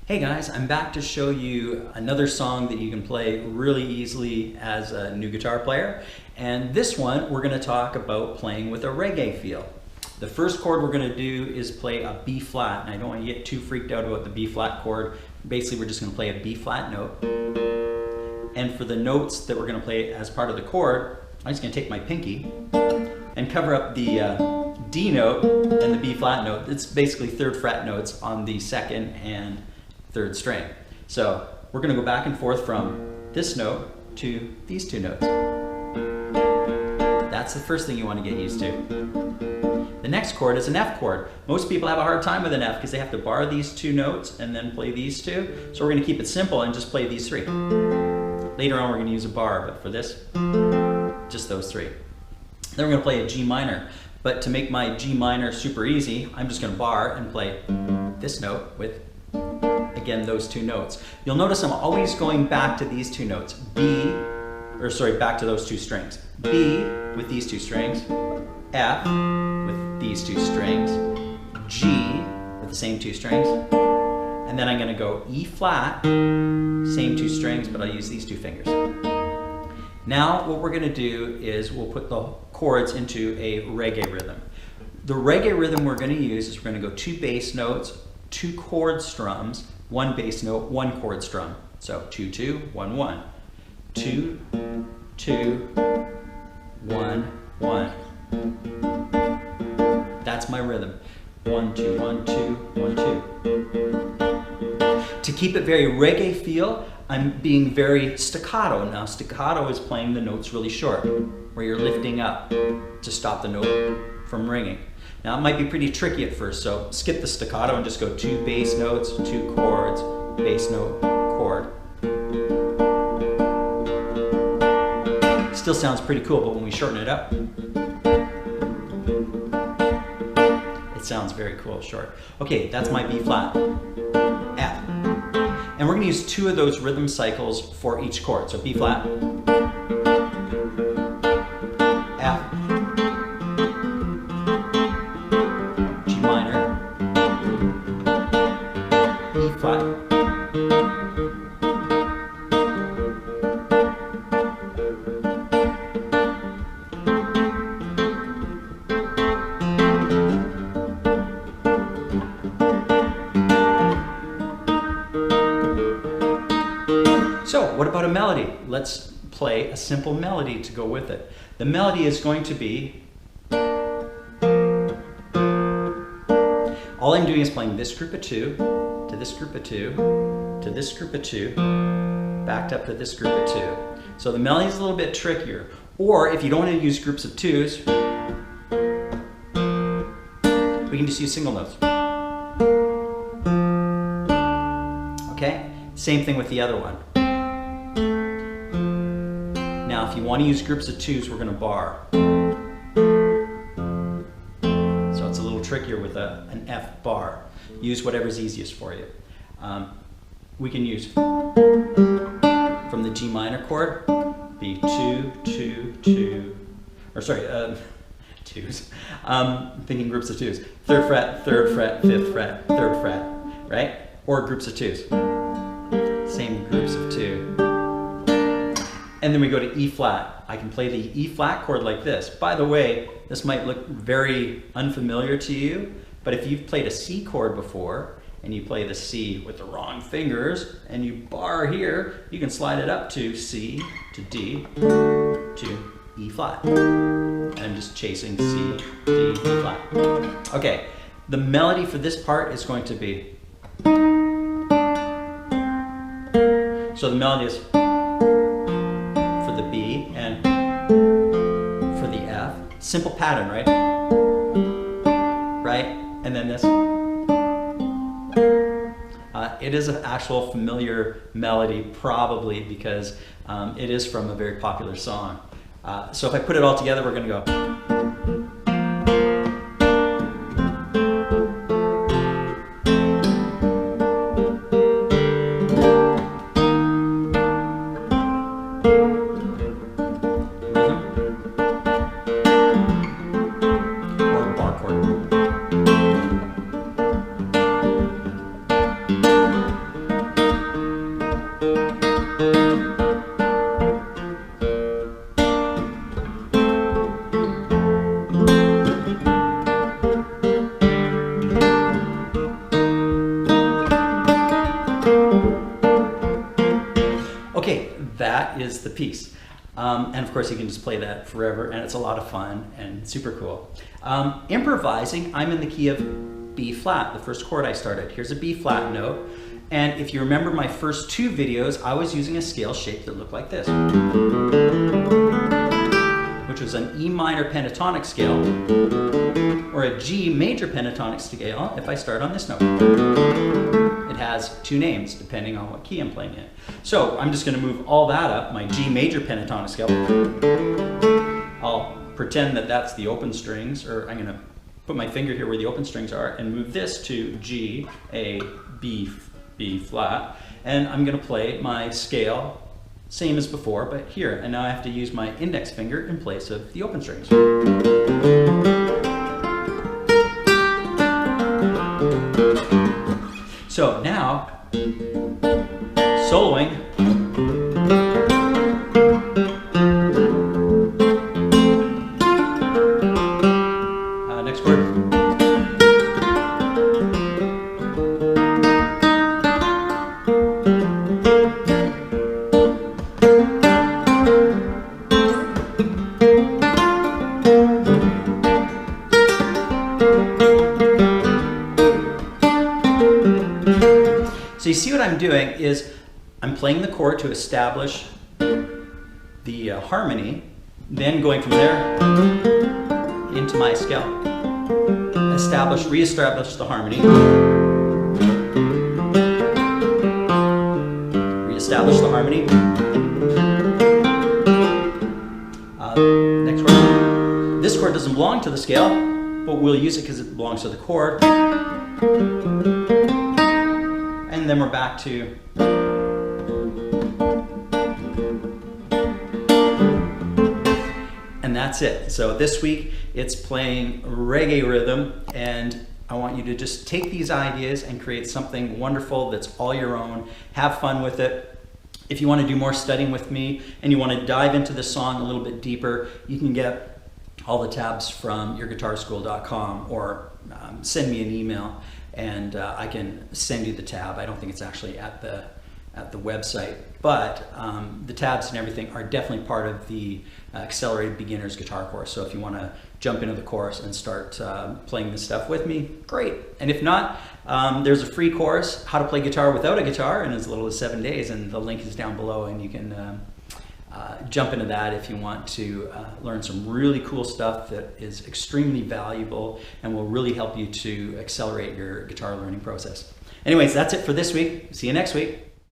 Hey guys, I'm back to show you another song that you can play really easily as a new guitar player. And this one, we're going to talk about playing with a reggae feel. The first chord we're going to do is play a B flat, and I don't want you to get too freaked out about the B flat chord. Basically, we're just going to play a B flat note. And for the notes that we're going to play as part of the chord, I'm just going to take my pinky and cover up the D note and the B flat note. It's basically third fret notes on the second and third string. So we're going to go back and forth from this note to these two notes. That's the first thing you want to get used to. The next chord is an F chord. Most people have a hard time with an F because they have to bar these two notes and then play these two. So we're going to keep it simple and just play these three. Later on we're going to use a bar, but for this, just those three. Then we're going to play a G minor. But to make my G minor super easy, I'm just going to bar and play this note with, again, those two notes. You'll notice I'm always going back to these two notes. Back to those two strings. B with these two strings, F with these two strings, G with the same two strings, and then I'm going to go E flat, same two strings, but I'll use these two fingers. Now what we're going to do is we'll put the chords into a reggae rhythm. The reggae rhythm we're going to use is we're going to go two bass notes, two chord strums, one bass note, one chord strum. So 2 2 1 1, 2 2 1 1. That's my rhythm. 1 2 1 2 1 2. To keep it very reggae feel, I'm being very staccato. Now staccato is playing the notes really short, where you're lifting up to stop the note from ringing. Now it might be pretty tricky at first, so skip the staccato and just go two bass notes, two chords, bass note, chord. Still sounds pretty cool, but when we shorten it up, it sounds very cool short. Okay, that's my B flat, F. And we're going to use two of those rhythm cycles for each chord. So B flat, F, G minor, E flat, So what about a melody? Let's play a simple melody to go with it. The melody is going to be, all I'm doing is playing this group of two, to this group of two, to this group of two, backed up to this group of two. So the melody is a little bit trickier. Or if you don't want to use groups of twos, we can just use single notes. Okay? Same thing with the other one. Now, if you want to use groups of twos, we're going to bar. So it's a little trickier with an F bar. Use whatever's easiest for you. We can use from the G minor chord, be 2 2 2, or sorry, twos. Thinking groups of twos. Third fret, fifth fret, third fret, right? Or groups of twos. Same groups of two. And then we go to E flat. I can play the E flat chord like this. By the way, this might look very unfamiliar to you, but if you've played a C chord before and you play the C with the wrong fingers and you bar here, you can slide it up to C, to D, to E flat. I'm just chasing C, D, E flat. Okay, the melody for this part is going to be, so the melody is for the B and for the F. Simple pattern, right? Right? And then this. It is an actual familiar melody, probably because it is from a very popular song. So if I put it all together, we're going to go. Okay, that is the piece. And of course you can just play that forever, and it's a lot of fun and super cool. Improvising, I'm in the key of B flat, the first chord I started. Here's a B flat note. And if you remember my first two videos, I was using a scale shape that looked like this, which was an E minor pentatonic scale, or a G major pentatonic scale if I start on this note. It has two names depending on what key I'm playing in. So I'm just going to move all that up, my G major pentatonic scale. I'll pretend that that's the open strings, or I'm going to put my finger here where the open strings are and move this to G, A, B flat, and I'm going to play my scale same as before, but here, and now I have to use my index finger in place of the open strings. So now, soloing. Next chord. So you see what I'm doing is I'm playing the chord to establish the harmony, then going from there into my scale. Re-establish the harmony. Re-establish the harmony. Next chord. This chord doesn't belong to the scale, but we'll use it because it belongs to the chord. And then we're back to and that's it. So this week it's playing reggae rhythm, and I want you to just take these ideas and create something wonderful that's all your own. Have fun with it. If you want to do more studying with me and you want to dive into the song a little bit deeper, you can get all the tabs from yourguitarschool.com, or send me an email and I can send you the tab. I don't think it's actually at the website, but the tabs and everything are definitely part of the Accelerated Beginners Guitar course. So if you want to jump into the course and start playing this stuff with me, great. And if not, there's a free course, How to Play Guitar Without a Guitar, in as little as 7 days, and the link is down below, and you can jump into that if you want to learn some really cool stuff that is extremely valuable and will really help you to accelerate your guitar learning process. Anyways, that's it for this week. See you next week.